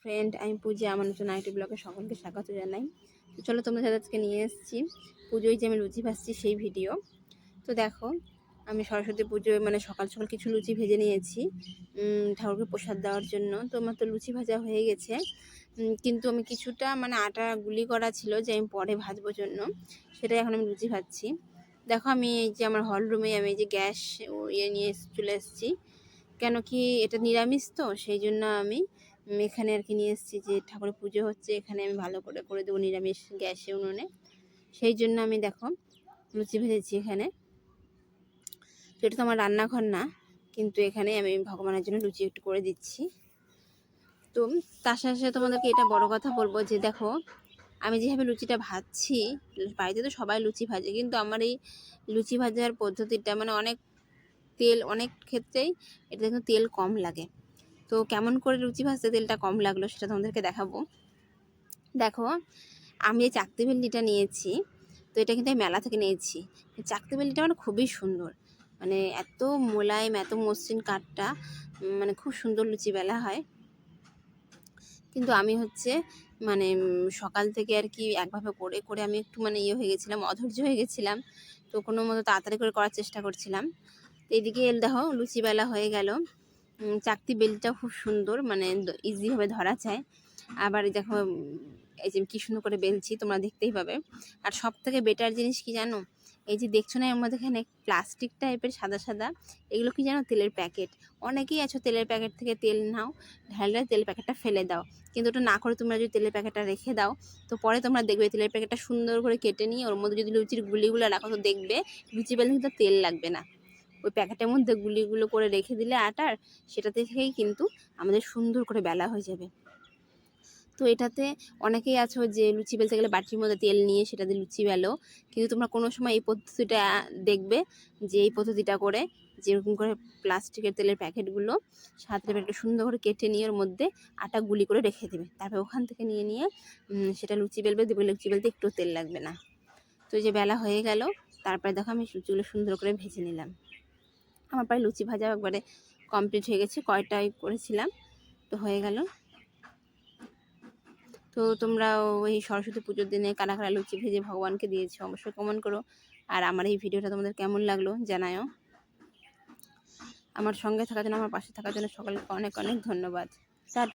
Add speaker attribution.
Speaker 1: Friend, আমি পূজা। আমার নতুন আরেকটি ব্লগে সকলকে স্বাগত জানাই। তো চলো তোমাদের সাথে আজকে নিয়ে এসেছি পুজোয় যে আমি লুচি ভাজছি সেই ভিডিও। তো দেখো, আমি সরস্বতী পুজোয় মানে সকাল সকাল কিছু লুচি ভেজে নিয়েছি ঠাকুরকে প্রসাদ দেওয়ার জন্য। তো আমার তো লুচি ভাজা হয়ে গেছে, কিন্তু আমি কিছুটা মানে আটা গুলি করা ছিল যে আমি পরে ভাজবো জন্য, সেটাই এখন আমি লুচি ভাজছি। দেখো, আমি এই যে আমার হল রুমে আমি এই যে গ্যাস নিয়ে চলে এসেছি, কেন কি এটা নিরামিষ, তো সেই জন্য আমি এখানে আর কি নিয়ে এসেছি যে ঠাকুরের পুজো হচ্ছে, এখানে আমি ভালো করে করে দেবো নিরামিষ গ্যাসে উনুনে। সেই জন্য আমি দেখো লুচি ভেজেছি এখানে। তো এটা তো আমার রান্নাঘর না, কিন্তু এখানে আমি ভগবানের জন্য লুচি একটু করে দিচ্ছি। তো তার সাথে সাথে তোমাদেরকে এটা বড় কথা বলবো যে দেখো, আমি যেভাবে লুচিটা ভাজছি, বাড়িতে তো সবাই লুচি ভাজে, কিন্তু আমার এই লুচি ভাজার পদ্ধতিটা মানে অনেক তেল, অনেক ক্ষেত্রেই এটা কিন্তু তেল কম লাগে। তো কেমন করে লুচি ভাজতে তেলটা কম লাগলো সেটা তোমাদেরকে দেখাবো। দেখো, আমি এই চাকতি ভেল্লিটা নিয়েছি, তো এটা কিন্তু আমি মেলা থেকে নিয়েছি। চাকতি ভেল্লিটা মানে খুবই সুন্দর, মানে এত মোলায়েম, এত মসৃণ কাঠটা, মানে খুব সুন্দর লুচি বেলা হয়। কিন্তু আমি হচ্ছে মানে সকাল থেকে আর কি একভাবে করে করে আমি একটু মানে হয়ে গেছিলাম, অধৈর্য হয়ে গেছিলাম। তো কোনো মতো তাড়াতাড়ি করে করার চেষ্টা করছিলাম। তো এদিকে দেখো লুচি বেলা হয়ে গেল। চাকতি বেলটা খুব সুন্দর, মানে ইজিভাবে ধরা যায়। আবার দেখো এই যে কী সুন্দর করে বেলছি, তোমরা দেখতেই পাবে। আর সব থেকে বেটার জিনিস কি জানো, এই যে দেখছো না এর মধ্যে এখানে প্লাস্টিক টাইপের সাদা সাদা, এগুলো কি জানো, তেলের প্যাকেট। অনেকেই আছো তেলের প্যাকেট থেকে তেল নাও, ঢাললে তেল প্যাকেটটা ফেলে দাও, কিন্তু ওটা না করে তোমরা যদি তেলের প্যাকেটটা রেখে দাও, তো পরে তোমরা দেখবে তেলের প্যাকেটটা সুন্দর করে কেটে নিয়ে ওর মধ্যে যদি লুচির গুলিগুলো রাখো, তো দেখবে লুচি বেলতে কিন্তু তেল লাগবে না। ওই প্যাকেটের মধ্যে গুলিগুলো করে রেখে দিলে আটার, সেটা থেকেই কিন্তু আমাদের সুন্দর করে বেলা হয়ে যাবে। তো এটাতে অনেকেই আছো যে লুচি বেলতে গেলে বাটির মধ্যে তেল নিয়ে সেটা দিয়ে লুচি বেলো, কিন্তু তোমরা কোনো সময় এই পদ্ধতিটা দেখবে যে এই পদ্ধতিটা করে যেরকম করে প্লাস্টিকের তেলের প্যাকেটগুলো সাথে প্যাকেটটা সুন্দর করে কেটে নিয়ে ওর মধ্যে আটা গুলি করে রেখে দেবে, তারপর ওখান থেকে নিয়ে নিয়ে সেটা লুচি বেলবে, দেবে লুচি বেলতে একটু তেল লাগবে না। তো এই যে বেলা হয়ে গেল, তারপরে দেখো আমি লুচিগুলো সুন্দর করে ভেজে নিলাম। আমার প্রায় লুচি ভাজা একবারে কমপ্লিট হয়ে গেছে, কয়টাই করেছিলাম, তো হয়ে গেল। তো তোমরা ওই সরস্বতী পুজোর দিনে কারা কারা লুচি ভেজে ভগবানকে দিয়েছো অবশ্যই কমেন্ট করো। আর আমার এই ভিডিওটা তোমাদের কেমন লাগলো জানাও। আমার সঙ্গে থাকার জন্য, আমার পাশে থাকার জন্য সকলকে অনেক অনেক ধন্যবাদ।